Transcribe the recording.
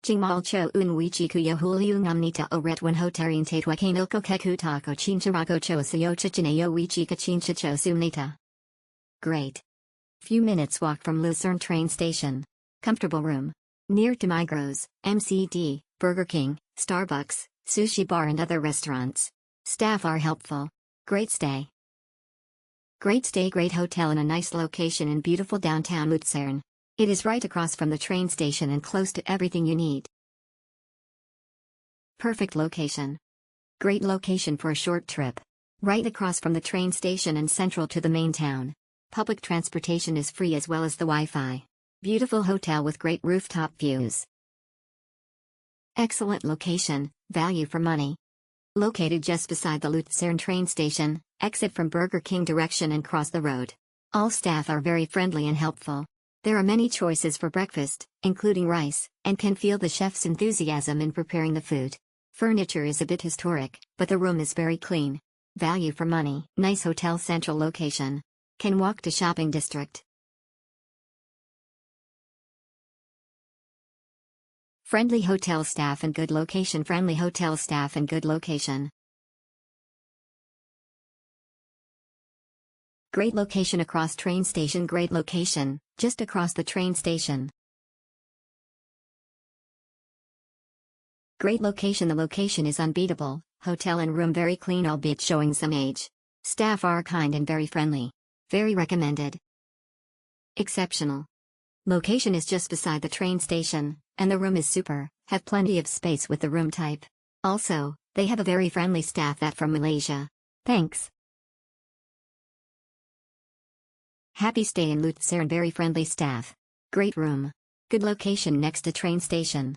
Jingmal cho un wichi kuya huliung amnita o retwan hotarin tatwa kanilko kekutako chincharago cho sayo chichinayo wichi kachincha cho sumnita. Great. Few minutes walk from Luzern train station. Comfortable room. Near to Migros, MCD, Burger King, Starbucks, sushi bar and other restaurants. Staff are helpful. Great stay. Great stay, great hotel in a nice location in beautiful downtown Luzern. It is right across from the train station and close to everything you need. Perfect location. Great location for a short trip. Right across from the train station and central to the main town. Public transportation is free as well as the Wi-Fi. Beautiful hotel with great rooftop views. Excellent location, value for money. Located just beside the Luzern train station, exit from Burger King direction and cross the road. All staff are very friendly and helpful. There are many choices for breakfast, including rice, and can feel the chef's enthusiasm in preparing the food. Furniture is a bit historic, but the room is very clean. Value for money. Nice hotel, central location. Can walk to shopping district. Friendly hotel staff and good location. Friendly hotel staff and good location. Great location across train station. Great location, just across the train station. Great location. The location is unbeatable. Hotel and room very clean albeit showing some age. Staff are kind and very friendly. Very recommended. Exceptional. Location is just beside the train station, and the room is super, have plenty of space with the room type. Also, they have a very friendly staff that from Malaysia. Thanks. Happy stay in Luzern, very friendly staff. Great room. Good location next to train station.